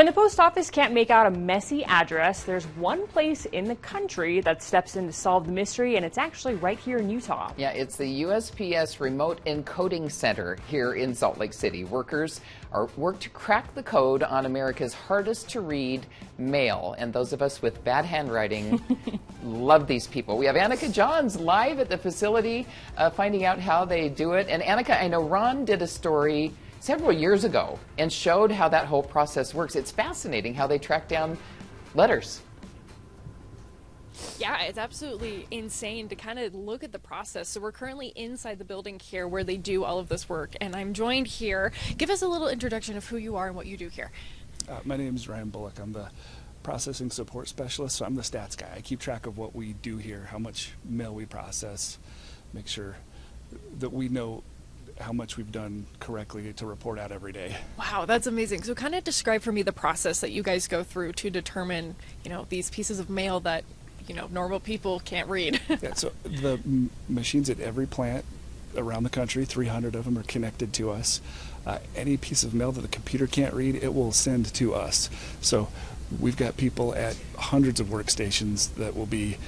When the post office can't make out a messy address, there's one place in the country that steps in to solve the mystery, and it's actually right here in Utah. Yeah, it's the USPS Remote Encoding Center here in Salt Lake City. Workers work to crack the code on America's hardest to read mail, and those of us with bad handwriting love these people. We have Annika Johns live at the facility finding out how they do it. And Annika, I know Ron did a story several years ago and showed how that whole process works. It's fascinating how they track down letters. Yeah, it's absolutely insane to kind of look at the process. So we're currently inside the building here where they do all of this work, and I'm joined here. Give us a little introduction of who you are and what you do here. My name is Ryan Bullock. I'm the processing support specialist, so I'm the stats guy. I keep track of what we do here, how much mail we process, make sure that we know how much we've done correctly to report out every day. Wow, that's amazing. So kind of describe for me the process that you guys go through to determine, these pieces of mail that, normal people can't read. Yeah, so the machines at every plant around the country, 300 of them are connected to us. Any piece of mail that the computer can't read, it will send to us. So we've got people at hundreds of workstations that will be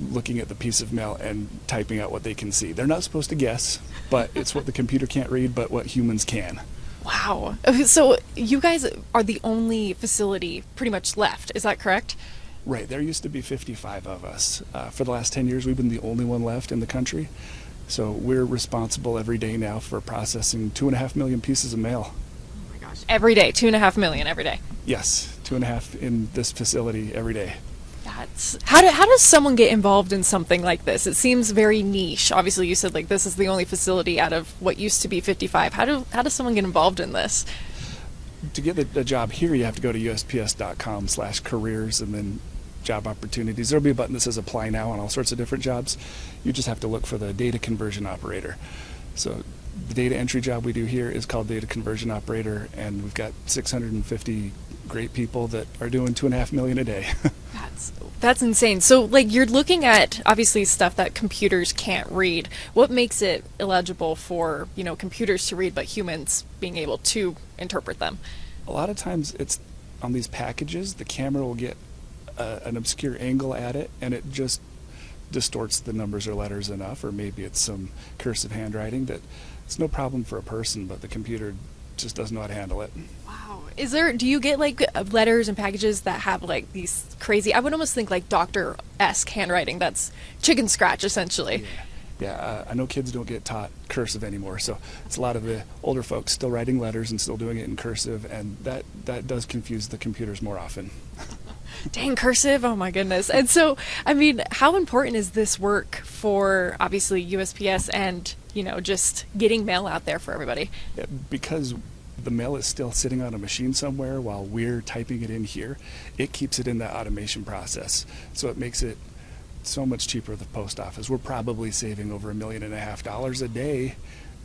looking at the piece of mail and typing out what they can see. They're not supposed to guess, but it's what the computer can't read, but what humans can. Wow. So you guys are the only facility pretty much left, is that correct? Right. There used to be 55 of us. For the last 10 years, we've been the only one left in the country. So we're responsible every day now for processing 2.5 million pieces of mail. Oh my gosh. Every day, 2.5 million every day? Yes, 2.5 in this facility every day. How does someone get involved in something like this? It seems very niche. Obviously, you said this is the only facility out of what used to be 55. How does someone get involved in this? To get a job here, you have to go to USPS.com/careers and then job opportunities. There'll be a button that says apply now on all sorts of different jobs. You just have to look for the data conversion operator. So the data entry job we do here is called data conversion operator, and we've got 650 great people that are doing 2.5 million a day. That's insane. So you're looking at obviously stuff that computers can't read. What makes it illegible for computers to read but humans being able to interpret them? A lot of times it's on these packages, the camera will get an obscure angle at it and it just distorts the numbers or letters enough, or maybe it's some cursive handwriting that it's no problem for a person, but the computer just doesn't know how to handle it. Wow. Do you get letters and packages that have these crazy, I would almost think doctor-esque handwriting that's chicken scratch essentially? Yeah, I know kids don't get taught cursive anymore, so it's a lot of the older folks still writing letters and still doing it in cursive, and that does confuse the computers more often. Dang, cursive, oh my goodness. And so, how important is this work for obviously USPS and, just getting mail out there for everybody? Yeah, because the mail is still sitting on a machine somewhere while we're typing it in here, it keeps it in that automation process. So it makes it so much cheaper at the post office. We're probably saving over $1.5 million a day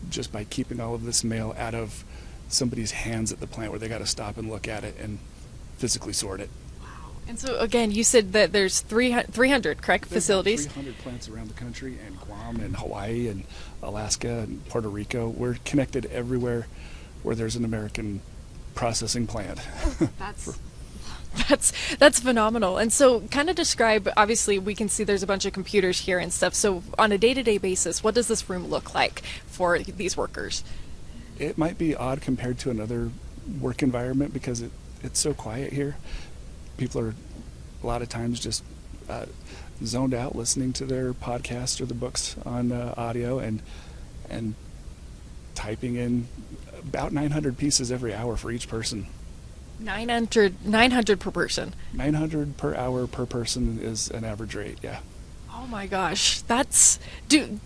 just by keeping all of this mail out of somebody's hands at the plant where they got to stop and look at it and physically sort it. And so, again, you said that there's 300, correct, facilities? 300 plants around the country, and Guam and Hawaii and Alaska and Puerto Rico. We're connected everywhere where there's an American processing plant. That's phenomenal. And so kind of describe, obviously, we can see there's a bunch of computers here and stuff. So on a day-to-day basis, what does this room look like for these workers? It might be odd compared to another work environment because it's so quiet here. People are a lot of times just zoned out listening to their podcasts or the books on audio and typing in about 900 pieces every hour for each person. 900 per person? 900 per hour per person is an average rate, yeah. Oh my gosh, do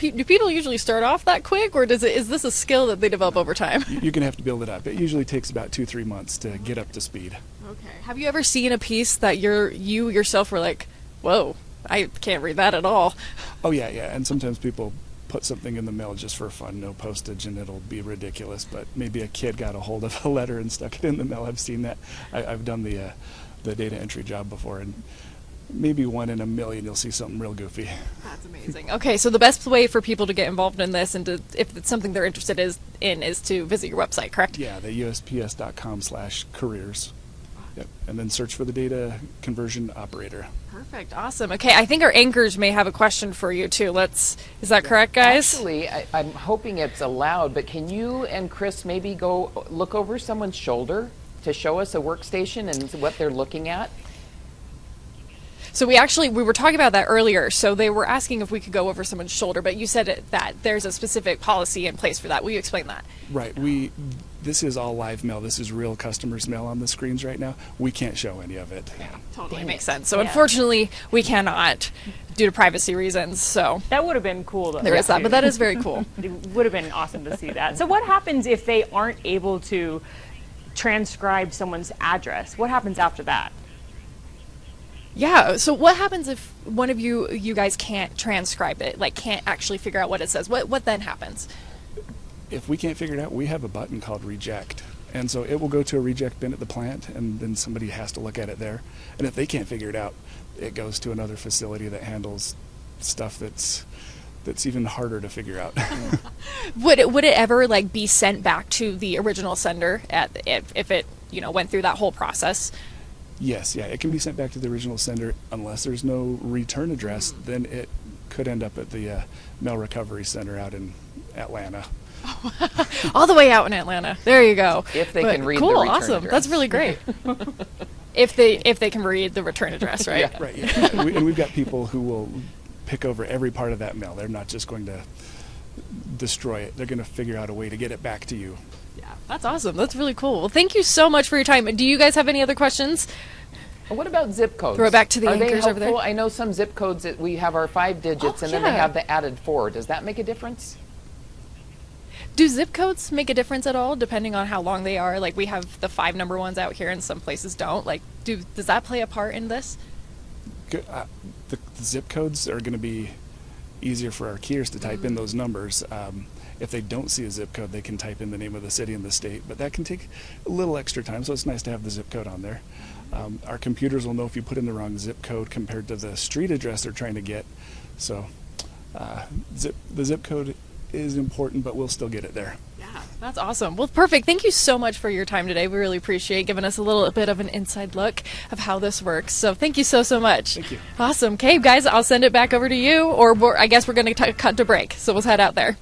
people usually start off that quick, or is this a skill that they develop over time? You're going to have to build it up. It usually takes about 2-3 months to get up to speed. Okay. Have you ever seen a piece that you yourself were like, whoa, I can't read that at all? Oh yeah, and sometimes people put something in the mail just for fun, no postage, and it'll be ridiculous, but maybe a kid got a hold of a letter and stuck it in the mail. I've seen that. I've done the data entry job before, and maybe 1 in a million you'll see something real goofy. That's amazing. Okay, so the best way for people to get involved in this and if it's something they're interested in is to visit your website, correct? Yeah, the USPS.com/careers. Yep. And then search for the data conversion operator. Perfect. Awesome. Okay, I think our anchors may have a question for you too. Is that correct, guys? Actually, I'm hoping it's allowed, but can you and Chris maybe go look over someone's shoulder to show us a workstation and what they're looking at? So we were talking about that earlier. So they were asking if we could go over someone's shoulder, but you said that there's a specific policy in place for that. Will you explain that? Right. This is all live mail. This is real customers' mail on the screens right now. We can't show any of it. Yeah, totally makes sense. So unfortunately, we cannot due to privacy reasons. So that would have been cool. There is that, but that is very cool. It would have been awesome to see that. So what happens if they aren't able to transcribe someone's address? What happens after that? Yeah, so what happens if one of you guys can't transcribe it, like can't actually figure out what it says? What then happens? If we can't figure it out, we have a button called reject. And so it will go to a reject bin at the plant, and then somebody has to look at it there. And if they can't figure it out, it goes to another facility that handles stuff that's even harder to figure out. Would it ever like be sent back to the original sender if it went through that whole process? Yes, yeah, it can be sent back to the original sender unless there's no return address. Then it could end up at the mail recovery center out in Atlanta. All the way out in Atlanta. There you go. If they can read the cool, return awesome. address. That's really great. if they can read the return address, right? Yeah. Right. Yeah. And we've got people who will pick over every part of that mail. They're not just going to destroy it. They're going to figure out a way to get it back to you. Yeah, that's awesome. That's really cool. Well, thank you so much for your time. Do you guys have any other questions? What about zip codes? Throw it back to the Are they anchors over there. helpful? I know some zip codes that we have our 5 digits and then they have the added 4. Does that make a difference? Do zip codes make a difference at all, depending on how long they are? Like we have the 5-number ones out here, and some places don't. Like, does that play a part in this? The zip codes are going to be easier for our keyers to type in those numbers. If they don't see a zip code, they can type in the name of the city and the state, but that can take a little extra time, so it's nice to have the zip code on there. Our computers will know if you put in the wrong zip code compared to the street address they're trying to get. So the zip code is important, but we'll still get it there. Yeah, that's awesome. Well, perfect. Thank you so much for your time today. We really appreciate giving us a little bit of an inside look of how this works. So thank you so much. Thank you. Awesome. Okay, guys, I'll send it back over to you, or I guess we're going to cut to break. So we'll head out there.